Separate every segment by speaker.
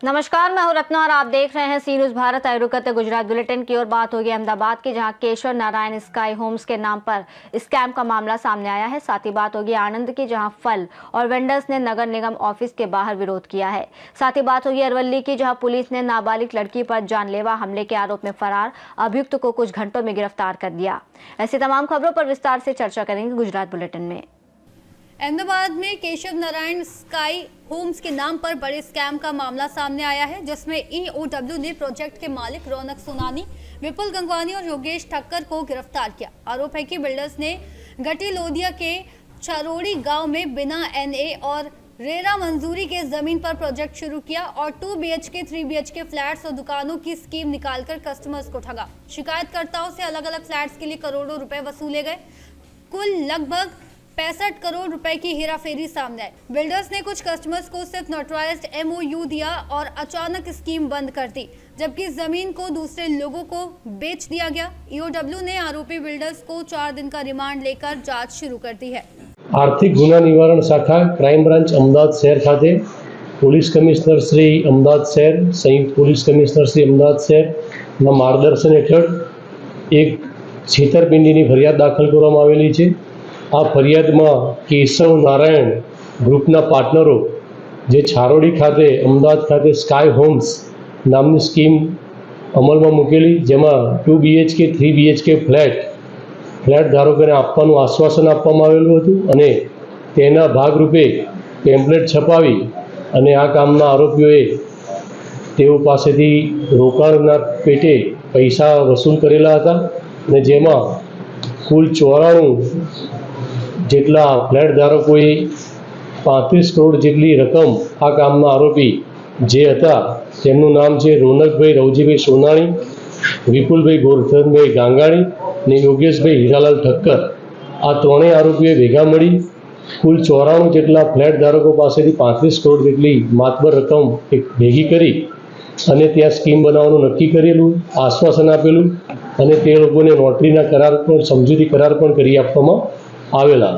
Speaker 1: नमस्कार, मैं हूं रत्ना और आप देख रहे हैं सी न्यूज भारत। आए रुक करते गुजरात बुलेटिन की ओर बात होगी अहमदाबाद की, जहां केशव नारायण स्काई होम्स के नाम पर स्कैम का मामला सामने आया है। साथ ही बात होगी आनंद की, जहां फल और वेंडर्स ने नगर निगम ऑफिस के बाहर विरोध किया है। साथ ही बात होगी अरवली की, जहां पुलिस ने नाबालिग लड़की पर जानलेवा हमले के आरोप में फरार अभियुक्त को कुछ घंटों में गिरफ्तार कर दिया। ऐसी तमाम खबरों पर विस्तार से चर्चा करेंगे गुजरात बुलेटिन में।
Speaker 2: अहमदाबाद में केशव नारायण स्काई होम्स के नाम पर बड़े स्कैम का मामला सामने आया है, जिसमें ईओडब्ल्यू ने प्रोजेक्ट के मालिक रौनक सोनानी, विपुल गंगवानी और योगेश ठक्कर को गिरफ्तार किया। आरोप है कि बिल्डर्स ने गटी लोदिया के चरोड़ी गांव में बिना एनए और रेरा मंजूरी के जमीन पर प्रोजेक्ट शुरू किया और 2 BHK 3 BHK फ्लैट्स और दुकानों की स्कीम निकालकर कस्टमर्स को ठगा। शिकायतकर्ताओं से अलग अलग फ्लैट्स के लिए करोड़ों रुपए वसूले गए। कुल लगभग 65 करोड़ रुपए की हेराफेरी सामने आई। बिल्डर्स ने कुछ कस्टमर्स को सिर्फ नोटराइज्ड MOU दिया और अचानक स्कीम बंद कर दी, जबकि जमीन को दूसरे लोगों को बेच दिया गया। ईओडब्ल्यू ने आरोपी बिल्डर्स को 4 दिन का रिमांड लेकर जांच शुरू कर दी है।
Speaker 3: आर्थिक गुना निवारण शाखा क्राइम ब्रांच अमदावाद शहर खाते पोलीस कमिश्नर श्री अमदावाद शहर, संयुक्त पोलीस कमिश्नर श्री अमदावाद शહેરના માર્ગદર્શન હેઠળ એક છેતરપિંડીની ફરિયાદ દાખલ કરવામાં આવેલી છે। આ ફરિયાદમાં કેશવ નારાયણ ગ્રુપના પાર્ટનરો જે છારોડી ખાતે અમદાવાદ ખાતે સ્કાય હોમ્સ નામની સ્કીમ અમલમાં મૂકેલી, જેમાં 2 BHK 3 BHK ફ્લેટ ધારકોને આપવાનું આશ્વાસન આપવામાં આવેલું હતું અને તેના ભાગરૂપે ટેમ્પલેટ છપાવી અને આ કામના આરોપીઓએ તેઓ પાસેથી રોકાણના પેટે પૈસા વસૂલ કરેલા હતા અને જેમાં કુલ 94 જેટલા ફ્લેટ ધારકોએ 35 કરોડ જેટલી રકમ આ કામના આરોપી જે હતા તેમનું નામ છે રોનકભાઈ રવજીભાઈ સોનાણી, વિપુલભાઈ ગોરધનભાઈ ગાંગાણી અને યોગેશભાઈ હીરાલાલ ઠક્કર, આ ત્રણેય આરોપીઓએ ભેગા મળી કુલ 94 જેટલા ફ્લેટ ધારકો પાસેથી 35 કરોડ જેટલી માતબર રકમ ભેગી કરી અને ત્યાં સ્કીમ બનાવવાનું નક્કી કરેલું, આશ્વાસન આપેલું અને તે લોકોને નોટરીના કરાર પર સમજૂતી કરાર પણ કરી આપવામાં आवेला।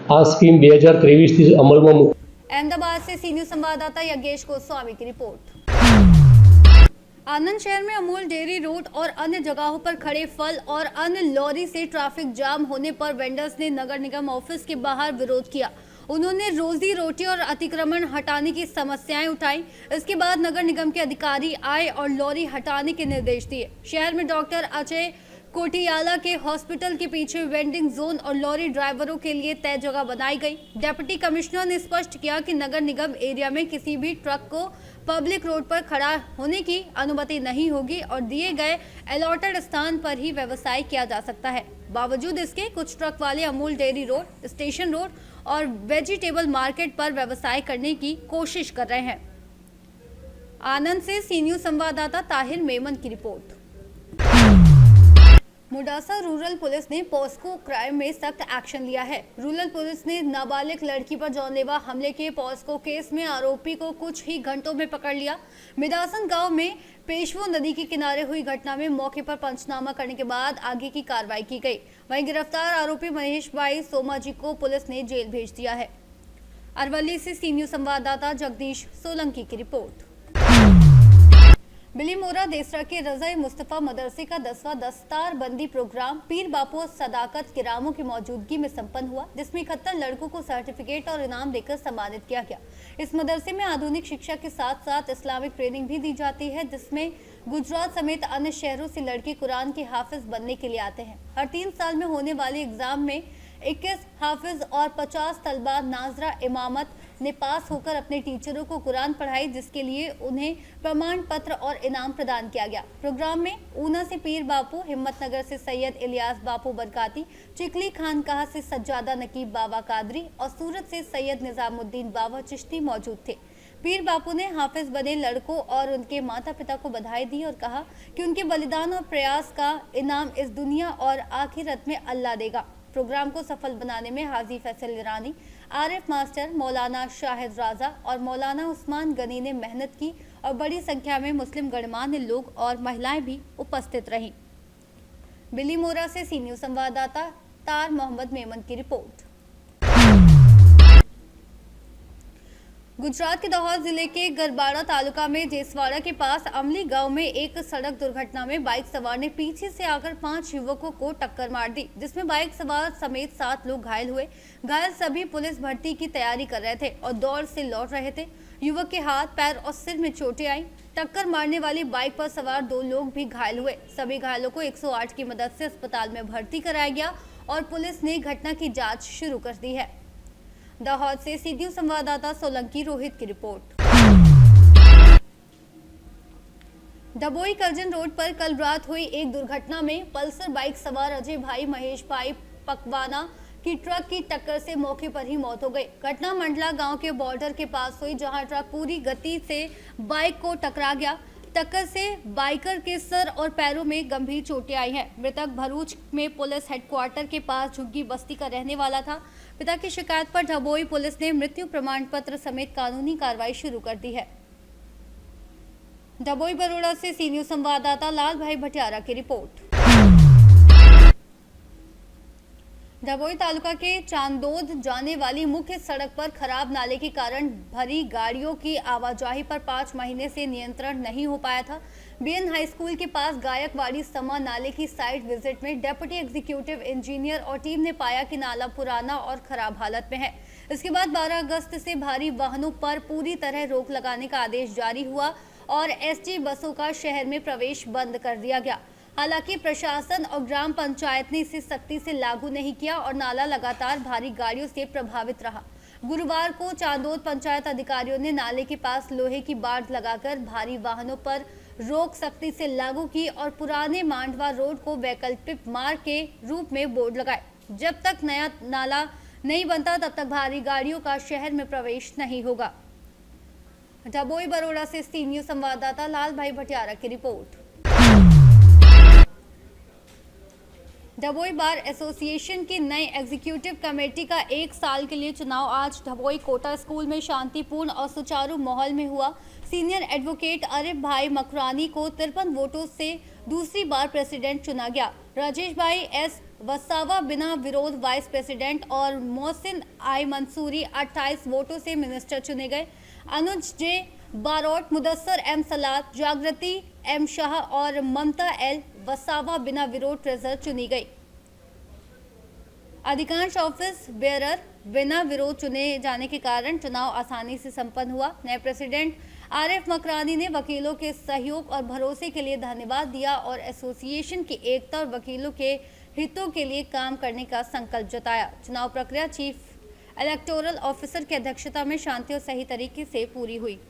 Speaker 3: आ स्कीम 2023 થી અમલમાં
Speaker 2: अहमदाबाद से सी न्यूज संवाददाता योगेश गोस्वामी की रिपोर्ट। आनंद शहर में अमूल डेयरी रोड और अन्य जगहों पर खड़े फल और अन्य लॉरी से ट्रैफिक जाम होने पर वेंडर्स ने नगर निगम ऑफिस के बाहर विरोध किया। उन्होंने रोजी रोटी और अतिक्रमण हटाने की समस्याएं उठाई। इसके बाद नगर निगम के अधिकारी आए और लॉरी हटाने के निर्देश दिए। शहर में डॉक्टर अजय कोटियाला के हॉस्पिटल के पीछे वेंडिंग जोन और लॉरी ड्राइवरों के लिए तय जगह बनाई गई। डिप्टी कमिश्नर ने स्पष्ट किया कि नगर निगम एरिया में किसी भी ट्रक को पब्लिक रोड पर खड़ा होने की अनुमति नहीं होगी और दिए गए अलॉटेड स्थान पर ही व्यवसाय किया जा सकता है। बावजूद इसके कुछ ट्रक वाले Amul dairy road, station road और वेजिटेबल मार्केट पर व्यवसाय करने की कोशिश कर रहे हैं। आनंद से सी न्यूज संवाददाता ताहिर मेमन की रिपोर्ट। मुडासा रूरल पुलिस ने पॉस्को क्राइम में सख्त एक्शन लिया है। रूरल पुलिस ने नाबालिग लड़की पर जानलेवा हमले के पॉस्को केस में आरोपी को कुछ ही घंटों में पकड़ लिया। मिदासन गांव में पेशवो नदी के किनारे हुई घटना में मौके पर पंचनामा करने के बाद आगे की कार्रवाई की गई। वहीं गिरफ्तार आरोपी महेश भाई सोमाजी को पुलिस ने जेल भेज दिया है। अरवली से सी न्यूज संवाददाता जगदीश सोलंकी की रिपोर्ट। बिलीमोरा देसरा के रज़ाई मुस्तफ़ा मदरसे का 10वां दस्तार बंदी प्रोग्राम पीर बापू सदाकत किरामों की मौजूदगी में संपन्न हुआ, जिसमें 71 लड़कों को सर्टिफिकेट और इनाम देकर सम्मानित किया गया। इस मदरसे में आधुनिक शिक्षा के साथ साथ इस्लामिक ट्रेनिंग भी दी जाती है, जिसमें गुजरात समेत अन्य शहरों से लड़के कुरान के हाफिज बनने के लिए आते हैं। हर 3 साल में होने वाले एग्जाम में 21 हाफिज और 50 तलबा नाजरा इमामत ने पास होकर अपने टीचरों को कुरान पढ़ाई, जिसके लिए उन्हें प्रमाण पत्र और इनाम प्रदान किया गया। प्रोग्राम में ऊना से पीर बापू, हिम्मतनगर से सैयद इलियास बापू बरकाती, चिकली खानकाह से सज्जादा नकीब बाबा कादरी और सूरत से सैयद निजामुद्दीन बाबा चिश्ती मौजूद थे। पीर बापू ने हाफिज बने लड़कों और उनके माता पिता को बधाई दी और कहा कि उनके बलिदान और प्रयास का इनाम इस दुनिया और आखिरत में अल्लाह देगा। प्रोग्राम को सफल बनाने में हाजी फैसल ईरानी, आरिफ मास्टर, मौलाना शाहिद राजा और मौलाना उस्मान गनी ने मेहनत की और बड़ी संख्या में मुस्लिम गणमान्य लोग और महिलाएं भी उपस्थित रहीं। बिलीमोरा से सी न्यूज संवाददाता तार मोहम्मद मेमन की रिपोर्ट। गुजरात के दाहोद जिले के गरबाड़ा तालुका में जेसवाड़ा के पास अमली गांव में एक सड़क दुर्घटना में बाइक सवार ने पीछे से आकर 5 युवकों को टक्कर मार दी, जिसमें बाइक सवार समेत 7 लोग घायल हुए। घायल सभी पुलिस भर्ती की तैयारी कर रहे थे और दौड़ से लौट रहे थे। युवक के हाथ, पैर और सिर में चोटें आई। टक्कर मारने वाली बाइक पर सवार 2 लोग भी घायल हुए। सभी घायलों को 108 की मदद से अस्पताल में भर्ती कराया गया और पुलिस ने घटना की जाँच शुरू कर दी है। दाहोद से सीधी संवाददाता सोलंकी रोहित की रिपोर्ट। डभोई करजन रोड पर कल रात हुई एक दुर्घटना में पल्सर बाइक सवार अजय भाई महेश भाई पकवाना की ट्रक की टक्कर से मौके पर ही मौत हो गई। घटना मंडला गांव के बॉर्डर के पास हुई, जहां ट्रक पूरी गति से बाइक को टकरा गया। टक्कर से बाइकर के सर और पैरों में गंभीर चोटें आई हैं। मृतक भरूच में पुलिस हेडक्वार्टर के पास झुग्गी बस्ती का रहने वाला था। पिता की शिकायत पर डभोई पुलिस ने मृत्यु प्रमाण पत्र समेत कानूनी कार्रवाई शुरू कर दी है। डभोई बरोड़ा से सी न्यूज संवाददाता लाल भाई भटियारा की रिपोर्ट। डभोई तालुका के चांदोद जाने वाली मुख्य सड़क पर खराब नाले के कारण भरी गाड़ियों की आवाजाही पर 5 महीने से नियंत्रण नहीं हो पाया था। बीएन हाई स्कूल के पास गायकवाड़ी समा नाले की साइट विजिट में डेप्यूटी एग्जीक्यूटिव इंजीनियर और टीम ने पाया कि नाला पुराना और खराब हालत में है। इसके बाद 12 अगस्त से भारी वाहनों पर पूरी तरह रोक लगाने का आदेश जारी हुआ और एसटी बसों का शहर में प्रवेश बंद कर दिया गया। हालांकि प्रशासन और ग्राम पंचायत ने इसे सख्ती से लागू नहीं किया और नाला लगातार भारी गाड़ियों से प्रभावित रहा। गुरुवार को चांदोद पंचायत अधिकारियों ने नाले के पास लोहे की बाड़ लगाकर भारी वाहनों पर रोक सख्ती से लागू की और पुराने मांडवा रोड को वैकल्पिक मार्ग के रूप में बोर्ड लगाए। जब तक नया नाला नहीं बनता तब तक भारी गाड़ियों का शहर में प्रवेश नहीं होगा। डभोई बरोड़ा से सी न्यूज संवाददाता लाल भाई भटियारा की रिपोर्ट। डभोई बार एसोसिएशन की नई एग्जीक्यूटिव कमेटी का 1 साल के लिए चुनाव आज डभोई कोटा स्कूल में शांतिपूर्ण और सुचारू माहौल में हुआ। सीनियर एडवोकेट आरिफ भाई मकरानी को 53 वोटों से दूसरी बार प्रेसिडेंट चुना गया। राजेश भाई एस वसावा बिना विरोध वाइस प्रेसिडेंट और मोहसिन आई मंसूरी 28 वोटों से मिनिस्टर चुने गए। अनुज जे बारोट, मुदस्सर एम सलाद, जागृति एम शाह और ममता एल वसावा बिना विरोध ट्रेजर चुनी गई। अधिकांश ऑफिस बेयरर बिना विरोध चुने जाने के कारण चुनाव आसानी से संपन्न हुआ। नए प्रेसिडेंट आरिफ मकरानी ने वकीलों के सहयोग और भरोसे के लिए धन्यवाद दिया और एसोसिएशन की एकता और वकीलों के हितों के लिए काम करने का संकल्प जताया। चुनाव प्रक्रिया चीफ इलेक्टोरल ऑफिसर की अध्यक्षता में शांति और सही तरीके से पूरी हुई।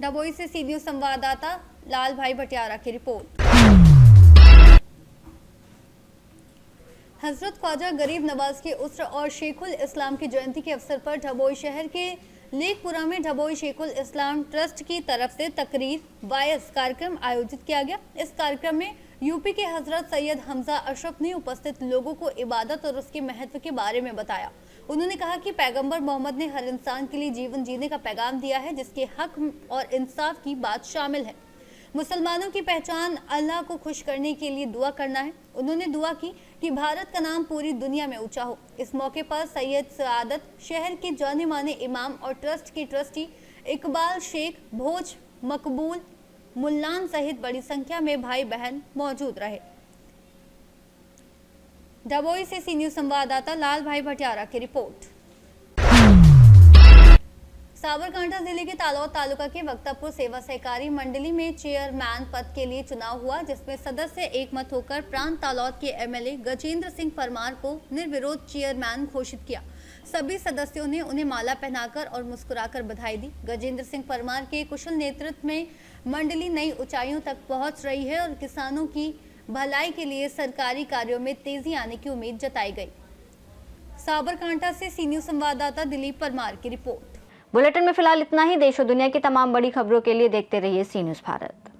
Speaker 2: डभोई से सी न्यूज संवाददाता लाल भाई भटियारा की रिपोर्ट। हजरत ख्वाजा गरीब नवाज के उस्र और शेखुल इस्लाम की जयंती के अवसर पर डभोई शहर के लेकपुरा में डभोई शेखुल इस्लाम ट्रस्ट की तरफ से तकरीर वायस कार्यक्रम आयोजित किया गया। इस कार्यक्रम में यूपी के हजरत सैयद हमजा अशरफ ने उपस्थित लोगों को इबादत और उसके महत्व के बारे में बताया। उन्होंने कहा कि पैगंबर मोहम्मद ने हर इंसान के लिए जीवन जीने का पैगाम दिया है, जिसके हक और इंसाफ की बात शामिल है। मुसलमानों की पहचान अल्लाह को खुश करने के लिए दुआ करना है। उन्होंने दुआ की कि भारत का नाम पूरी दुनिया में ऊंचा हो। इस मौके पर सैयद सआदत, शहर के जाने माने इमाम और ट्रस्ट की ट्रस्टी इकबाल शेख, भोज, मकबूल, मुल्लान सहित बड़ी संख्या में भाई बहन मौजूद रहे। डभोई से सी न्यूज संवाददाता लाल भाई भटियारा की रिपोर्ट। साबरकांठा जिले के तालौद तालुका के वक्तापुर सेवा सहकारी मंडली में चेयरमैन पद के लिए चुनाव हुआ, जिसमें सदस्य एकमत होकर प्रांत तालौद के एमएलए गजेंद्र सिंह परमार को निर्विरोध चेयरमैन घोषित किया। सभी सदस्यों ने उन्हें माला पहनाकर और मुस्कुराकर बधाई दी। गजेंद्र सिंह परमार के कुशल नेतृत्व में मंडली नई ऊंचाइयों तक पहुंच रही है और किसानों की भलाई के लिए सरकारी कार्यों में तेजी आने की उम्मीद जताई गई। साबरकांठा से सी न्यूज़ संवाददाता दिलीप परमार की रिपोर्ट।
Speaker 1: बुलेटिन में फिलहाल इतना ही। देश और दुनिया की तमाम बड़ी खबरों के लिए देखते रहिए सी न्यूज़ भारत।